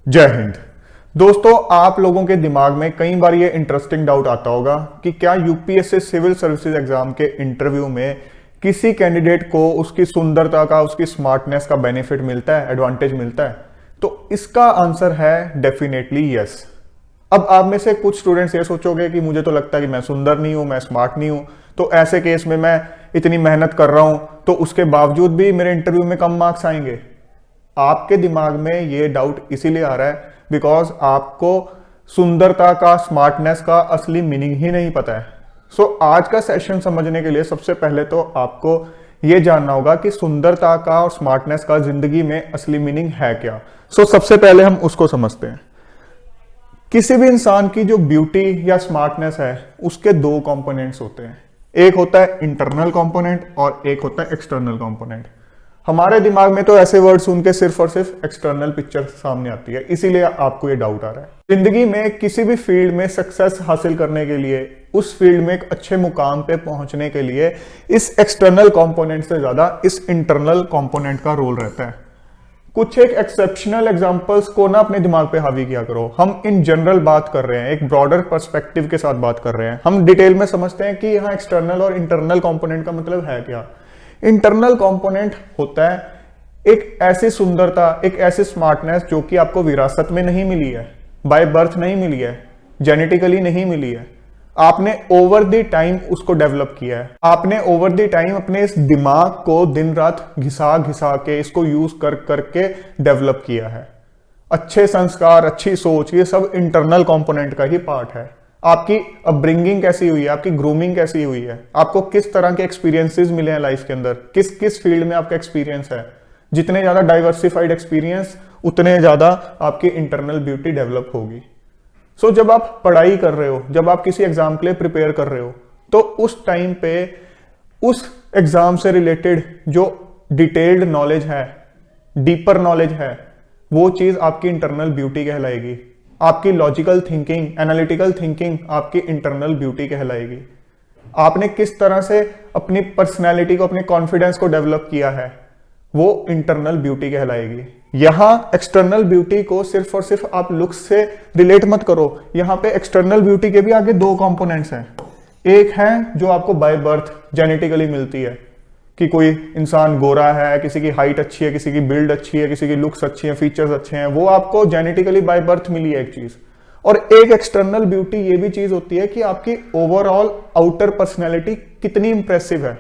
जय हिंद। दोस्तों, आप लोगों के दिमाग में कई बार ये इंटरेस्टिंग डाउट आता होगा कि क्या यूपीएससी सिविल सर्विसेज एग्जाम के इंटरव्यू में किसी कैंडिडेट को उसकी सुंदरता का, उसकी स्मार्टनेस का बेनिफिट मिलता है, एडवांटेज मिलता है। तो इसका आंसर है डेफिनेटली यस। अब आप में से कुछ स्टूडेंट्स ये सोचोगे कि मुझे तो लगता है कि मैं सुंदर नहीं हूं, मैं स्मार्ट नहीं हूं, तो ऐसे केस में मैं इतनी मेहनत कर रहा हूं तो उसके बावजूद भी मेरे इंटरव्यू में कम मार्क्स आएंगे। आपके दिमाग में ये डाउट इसीलिए आ रहा है बिकॉज आपको सुंदरता का, स्मार्टनेस का असली मीनिंग ही नहीं पता है। सो आज का सेशन समझने के लिए सबसे पहले तो आपको ये जानना होगा कि सुंदरता का और स्मार्टनेस का जिंदगी में असली मीनिंग है क्या। सबसे पहले हम उसको समझते हैं। किसी भी इंसान की जो ब्यूटी या स्मार्टनेस है उसके दो कंपोनेंट्स होते हैं। एक होता है इंटरनल कंपोनेंट और एक होता है एक्सटर्नल कंपोनेंट। हमारे दिमाग में तो ऐसे वर्ड सुन के सिर्फ और सिर्फ एक्सटर्नल पिक्चर सामने आती है, इसीलिए आपको ये डाउट आ रहा है। जिंदगी में किसी भी फील्ड में सक्सेस हासिल करने के लिए, उस फील्ड में एक अच्छे मुकाम पे पहुंचने के लिए इस एक्सटर्नल कंपोनेंट से ज्यादा इस इंटरनल कंपोनेंट का रोल रहता है। कुछ एक एक्सेप्शनल एग्जांपल्स को ना अपने दिमाग पे हावी किया करो। हम इन जनरल बात कर रहे हैं, एक ब्रॉडर पर्सपेक्टिव के साथ बात कर रहे हैं। हम डिटेल में समझते हैं कि यहाँ एक्सटर्नल और इंटरनल कंपोनेंट का मतलब है क्या। इंटरनल कंपोनेंट होता है एक ऐसी सुंदरता, एक ऐसी स्मार्टनेस जो कि आपको विरासत में नहीं मिली है, बाय बर्थ नहीं मिली है, जेनेटिकली नहीं मिली है। आपने ओवर द टाइम उसको डेवलप किया है। आपने ओवर द टाइम अपने इस दिमाग को दिन रात घिसा घिसा के, इसको यूज कर करके डेवलप किया है। अच्छे संस्कार, अच्छी सोच, ये सब इंटरनल कंपोनेंट का ही पार्ट है। आपकी अपब्रिंगिंग कैसी हुई है, आपकी ग्रूमिंग कैसी हुई है, आपको किस तरह के एक्सपीरियंसेस मिले हैं लाइफ के अंदर, किस किस फील्ड में आपका एक्सपीरियंस है। जितने ज्यादा डाइवर्सिफाइड एक्सपीरियंस, उतने ज्यादा आपकी इंटरनल ब्यूटी डेवलप होगी। जब आप पढ़ाई कर रहे हो, जब आप किसी एग्जाम के लिए प्रिपेयर कर रहे हो, तो उस टाइम पे उस एग्जाम से रिलेटेड जो डिटेल्ड नॉलेज है, डीपर नॉलेज है, वो चीज आपकी इंटरनल ब्यूटी कहलाएगी। आपकी लॉजिकल थिंकिंग, एनालिटिकल थिंकिंग आपकी इंटरनल ब्यूटी कहलाएगी। आपने किस तरह से अपनी पर्सनैलिटी को, अपने कॉन्फिडेंस को डेवलप किया है, वो इंटरनल ब्यूटी कहलाएगी। यहां एक्सटर्नल ब्यूटी को सिर्फ और सिर्फ आप लुक्स से रिलेट मत करो। यहां पे एक्सटर्नल ब्यूटी के भी आगे दो कंपोनेंट्स हैं। एक है जो आपको बाय बर्थ जेनेटिकली मिलती है कि कोई इंसान गोरा है, किसी की हाइट अच्छी है, किसी की बिल्ड अच्छी है, किसी की लुक्स अच्छी है, फीचर्स अच्छे हैं, वो आपको जेनेटिकली बाय बर्थ मिली है एक चीज। और एक एक्सटर्नल ब्यूटी ये भी चीज होती है कि आपकी ओवरऑल आउटर पर्सनैलिटी कितनी इंप्रेसिव है।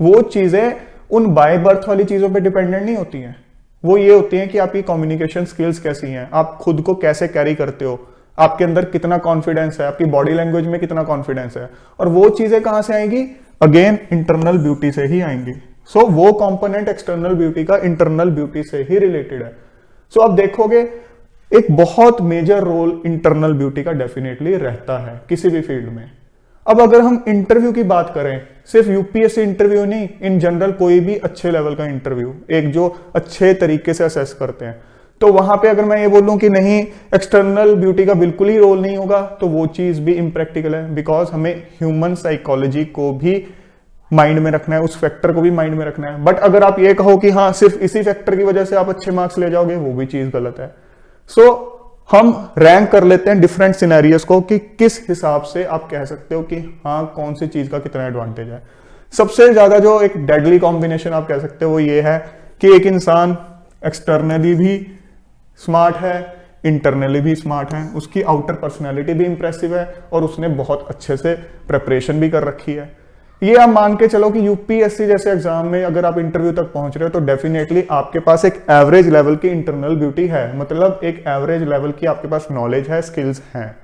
वो चीजें उन बाय बर्थ वाली चीजों पे डिपेंडेंट नहीं होती हैं। वो ये होती हैं कि आपकी कम्युनिकेशन स्किल्स कैसी हैं, आप खुद को कैसे कैरी करते हो, आपके अंदर कितना कॉन्फिडेंस है, आपकी बॉडी लैंग्वेज में कितना कॉन्फिडेंस है। और वो चीजें कहां से आएंगी? अगेन इंटरनल ब्यूटी से ही आएंगी। वो कंपोनेंट एक्सटर्नल ब्यूटी का इंटरनल ब्यूटी से ही रिलेटेड है। अब देखोगे एक बहुत मेजर रोल इंटरनल ब्यूटी का डेफिनेटली रहता है किसी भी फील्ड में। अब अगर हम इंटरव्यू की बात करें, सिर्फ यूपीएससी इंटरव्यू नहीं, इन जनरल कोई भी अच्छे लेवल का इंटरव्यू, एक जो अच्छे तरीके से असेस करते हैं, तो वहां पे अगर मैं ये बोलूं कि नहीं एक्सटर्नल ब्यूटी का बिल्कुल ही रोल नहीं होगा, तो वो चीज भी इम्प्रैक्टिकल है। बिकॉज हमें ह्यूमन साइकोलॉजी को भी माइंड में रखना है, उस फैक्टर को भी माइंड में रखना है। बट अगर आप ये कहो कि हाँ सिर्फ इसी फैक्टर की वजह से आप अच्छे मार्क्स ले जाओगे, वो भी चीज गलत है। हम रैंक कर लेते हैं डिफरेंट सिनेरियोस को कि किस हिसाब से आप कह सकते हो कि हाँ कौन सी चीज का कितना एडवांटेज है। सबसे ज्यादा जो एक डेडली कॉम्बिनेशन आप कह सकते हो वो ये है कि एक इंसान एक्सटर्नली भी स्मार्ट है, इंटरनली भी स्मार्ट है, उसकी आउटर पर्सनैलिटी भी इंप्रेसिव है और उसने बहुत अच्छे से प्रेपरेशन भी कर रखी है। ये आप मान के चलो कि यूपीएससी जैसे एग्जाम में अगर आप इंटरव्यू तक पहुंच रहे हो तो डेफिनेटली आपके पास एक एवरेज लेवल की इंटरनल ब्यूटी है, मतलब एक एवरेज लेवल की आपके पास नॉलेज है, स्किल्स हैं।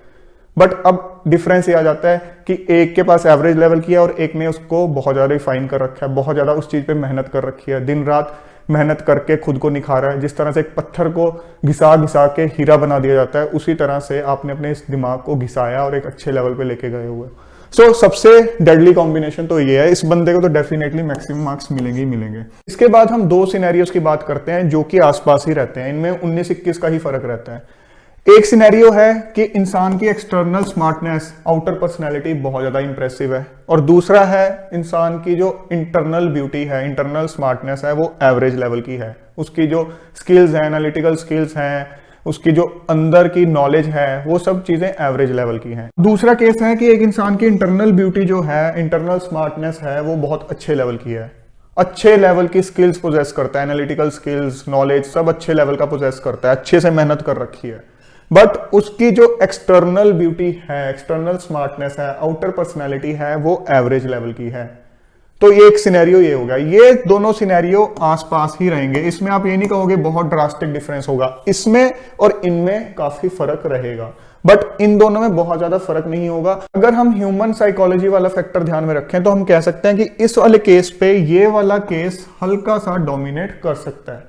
बट अब डिफरेंस ये आ जाता है कि एक के पास एवरेज लेवल की है और एक ने उसको बहुत ज्यादा रिफाइन कर रखा है, बहुत ज्यादा उस चीज पे मेहनत कर रखी है, दिन रात मेहनत करके खुद को निखारा है। जिस तरह से एक पत्थर को घिसा घिसा के हीरा बना दिया जाता है, उसी तरह से आपने अपने इस दिमाग को घिसाया और एक अच्छे लेवल पे लेके गए हुए। सबसे डेडली कॉम्बिनेशन तो ये है, इस बंदे को तो डेफिनेटली मैक्सिमम मार्क्स मिलेंगे ही मिलेंगे। इसके बाद हम दो सिनेरियोस की बात करते हैं जो कि आसपास ही रहते हैं, इनमें 19-21 का ही फर्क रहता है। एक सिनेरियो है कि इंसान की एक्सटर्नल स्मार्टनेस, आउटर पर्सनैलिटी बहुत ज्यादा इंप्रेसिव है, और दूसरा है इंसान की जो इंटरनल ब्यूटी है, इंटरनल स्मार्टनेस है, वो एवरेज लेवल की है। उसकी जो स्किल्स हैं, एनालिटिकल स्किल्स हैं, उसकी जो अंदर की नॉलेज है वो सब चीजें एवरेज लेवल की हैं। दूसरा केस है कि एक इंसान की इंटरनल ब्यूटी जो है, इंटरनल स्मार्टनेस है, वो बहुत अच्छे लेवल की है, अच्छे लेवल की स्किल्स पोजेस करता है, एनालिटिकल स्किल्स, नॉलेज सब अच्छे लेवल का पोजेस करता है, अच्छे से मेहनत कर रखी है, बट उसकी जो एक्सटर्नल ब्यूटी है, एक्सटर्नल स्मार्टनेस है, आउटर पर्सनैलिटी है, वो एवरेज लेवल की है। तो ये एक सिनेरियो ये होगा, ये दोनों सिनेरियो आसपास ही रहेंगे, इसमें आप ये नहीं कहोगे बहुत ड्रास्टिक डिफरेंस होगा, इसमें और इनमें काफी फर्क रहेगा, बट इन दोनों में बहुत ज्यादा फर्क नहीं होगा। अगर हम ह्यूमन साइकोलॉजी वाला फैक्टर ध्यान में रखें तो हम कह सकते हैं कि इस वाले केस पे ये वाला केस हल्का सा डोमिनेट कर सकता है,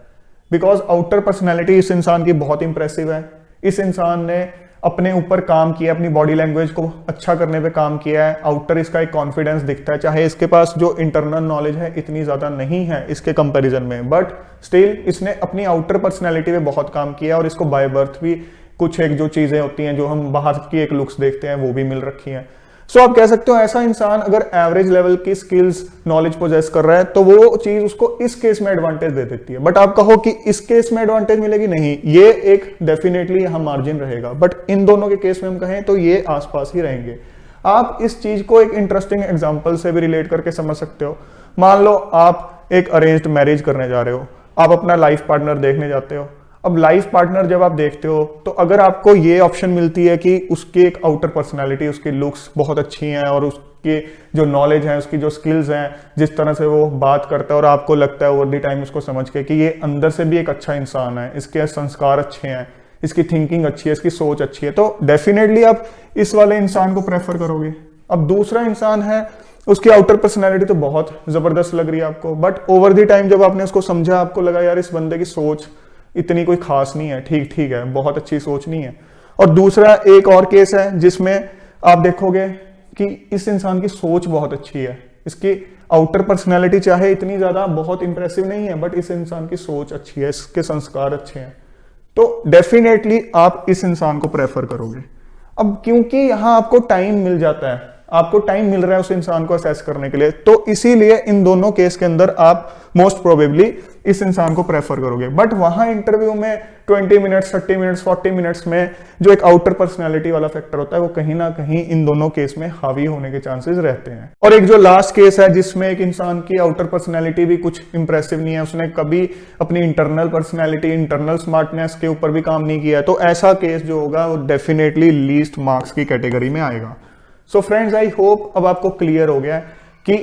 बिकॉज आउटर पर्सनैलिटी इस इंसान की बहुत इंप्रेसिव है, इस इंसान ने अपने ऊपर काम किया, अपनी बॉडी लैंग्वेज को अच्छा करने पे काम किया है, आउटर इसका एक कॉन्फिडेंस दिखता है, चाहे इसके पास जो इंटरनल नॉलेज है इतनी ज्यादा नहीं है इसके कंपैरिजन में, बट स्टिल इसने अपनी आउटर पर्सनैलिटी पे बहुत काम किया और इसको बाय बर्थ भी कुछ एक जो चीजें होती हैं जो हम बाहर की एक लुक्स देखते हैं वो भी मिल रखी हैं। सो आप कह सकते हो ऐसा इंसान अगर एवरेज लेवल की स्किल्स नॉलेज पोजेस कर रहा है तो वो चीज उसको इस केस में एडवांटेज दे देती है, बट आप कहो कि इस केस में एडवांटेज मिलेगी, नहीं, ये एक डेफिनेटली यहां मार्जिन रहेगा, बट इन दोनों के केस में हम कहें तो ये आसपास ही रहेंगे। आप इस चीज को एक इंटरेस्टिंग एग्जाम्पल से भी रिलेट करके समझ सकते हो। मान लो आप एक अरेंज्ड मैरिज करने जा रहे हो, आप अपना लाइफ पार्टनर देखने जाते हो। अब लाइफ पार्टनर जब आप देखते हो तो अगर आपको ये ऑप्शन मिलती है कि उसकी एक आउटर पर्सनालिटी, उसकी लुक्स बहुत अच्छी हैं और उसकी जो नॉलेज है, उसकी जो स्किल्स हैं, जिस तरह से वो बात करता है और आपको लगता है ओवर द टाइम उसको समझ के कि ये अंदर से भी एक अच्छा इंसान है, इसके संस्कार अच्छे हैं, इसकी थिंकिंग अच्छी है, इसकी सोच अच्छी है, तो डेफिनेटली आप इस वाले इंसान को प्रेफर करोगे। अब दूसरा इंसान है, उसकी आउटर पर्सनैलिटी तो बहुत जबरदस्त लग रही है आपको, बट ओवर द टाइम जब आपने उसको समझा, आपको लगा यार इस बंदे की सोच इतनी कोई खास नहीं है, ठीक है, बहुत अच्छी सोच नहीं है। और दूसरा एक और केस है जिसमें आप देखोगे कि इस इंसान की सोच बहुत अच्छी है, इसकी आउटर पर्सनैलिटी चाहे इतनी ज्यादा बहुत इंप्रेसिव नहीं है, बट इस इंसान की सोच अच्छी है, इसके संस्कार अच्छे हैं, तो डेफिनेटली आप इस इंसान को प्रेफर करोगे। अब क्योंकि यहां आपको टाइम मिल जाता है, आपको टाइम मिल रहा है उस इंसान को असेस करने के लिए, तो इसीलिए इन दोनों केस के अंदर आप मोस्ट प्रोबेबली इस इंसान को प्रेफर करोगे। बट वहां इंटरव्यू में 20 मिनट्स, 30 मिनट्स, 40 मिनट्स में जो एक आउटर पर्सनैलिटी वाला फैक्टर होता है वो कहीं ना कहीं इन दोनों केस में हावी होने के चांसेस रहते हैं। और एक जो लास्ट केस है जिसमें एक इंसान की आउटर पर्सनैलिटी भी कुछ इंप्रेसिव नहीं है, उसने कभी अपनी इंटरनल पर्सनैलिटी, इंटरनल स्मार्टनेस के ऊपर भी काम नहीं किया है, तो ऐसा केस जो होगा वो डेफिनेटली लीस्ट मार्क्स की कैटेगरी में आएगा। सो फ्रेंड्स, आई होप अब आपको क्लियर हो गया कि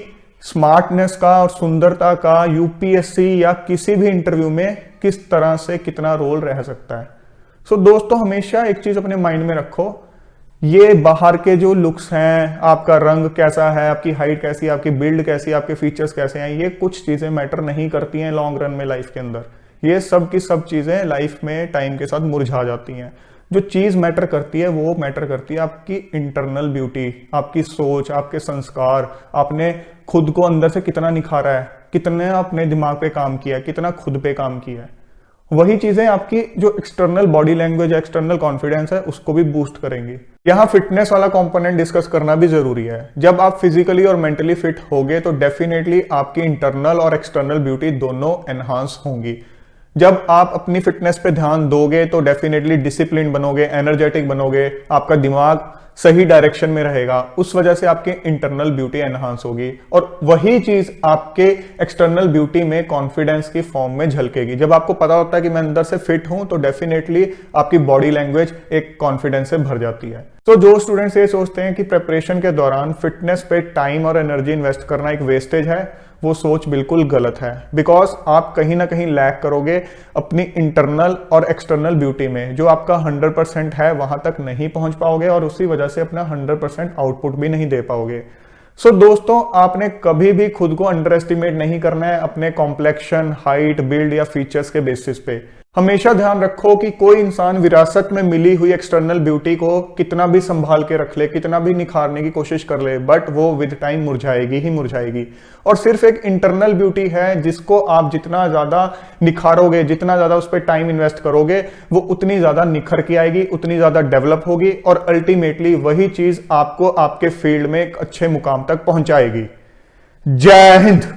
स्मार्टनेस का और सुंदरता का यूपीएससी या किसी भी इंटरव्यू में किस तरह से कितना रोल रह सकता है। सो दोस्तों, हमेशा एक चीज अपने माइंड में रखो, ये बाहर के जो लुक्स हैं, आपका रंग कैसा है, आपकी हाइट कैसी है, आपकी बिल्ड कैसी है, आपके फीचर्स कैसे हैं, ये कुछ चीजें मैटर नहीं करती हैं लॉन्ग रन में लाइफ के अंदर। ये सब की सब चीजें लाइफ में टाइम के साथ मुरझा जाती हैं। जो चीज मैटर करती है वो मैटर करती है आपकी इंटरनल ब्यूटी, आपकी सोच, आपके संस्कार, आपने खुद को अंदर से कितना निखारा है, कितने अपने दिमाग पे काम किया है, कितना खुद पे काम किया है। वही चीजें आपकी जो external body language, external confidence है, उसको भी बूस्ट करेंगी। यहाँ फिटनेस वाला कंपोनेंट डिस्कस करना भी जरूरी है। जब आप फिजिकली और मेंटली फिट होगे तो डेफिनेटली आपकी इंटरनल और एक्सटर्नल ब्यूटी दोनों एनहांस होंगी। जब आप अपनी फिटनेस पे ध्यान दोगे तो डेफिनेटली डिसिप्लिन बनोगे, एनर्जेटिक बनोगे, आपका दिमाग सही डायरेक्शन में रहेगा, उस वजह से आपकी इंटरनल ब्यूटी एनहांस होगी और वही चीज आपके एक्सटर्नल ब्यूटी में कॉन्फिडेंस की फॉर्म में झलकेगी। जब आपको पता होता है कि मैं अंदर से फिट हूं तो डेफिनेटली आपकी बॉडी लैंग्वेज एक कॉन्फिडेंस से भर जाती है। तो जो स्टूडेंट्स ये सोचते हैं कि प्रिपरेशन के दौरान फिटनेस पे टाइम और एनर्जी इन्वेस्ट करना एक वेस्टेज है, वो सोच बिल्कुल गलत है। बिकॉज आप कहीं ना कहीं लैक करोगे अपनी इंटरनल और एक्सटर्नल ब्यूटी में, जो आपका 100% है वहां तक नहीं पहुंच पाओगे और उसी वजह से अपना 100% आउटपुट भी नहीं दे पाओगे। सो दोस्तों, आपने कभी भी खुद को अंडर एस्टिमेट नहीं करना है अपने कॉम्प्लेक्शन, हाइट, बिल्ड या फीचर्स के बेसिस पे। हमेशा ध्यान रखो कि कोई इंसान विरासत में मिली हुई एक्सटर्नल ब्यूटी को कितना भी संभाल के रख ले, कितना भी निखारने की कोशिश कर ले, बट वो विद टाइम मुरझाएगी ही मुरझाएगी। और सिर्फ एक इंटरनल ब्यूटी है जिसको आप जितना ज्यादा निखारोगे, जितना ज्यादा उस पर टाइम इन्वेस्ट करोगे, वो उतनी ज्यादा निखर के आएगी, उतनी ज्यादा डेवलप होगी और अल्टीमेटली वही चीज आपको आपके फील्ड में एक अच्छे मुकाम तक पहुंचाएगी। जय हिंद।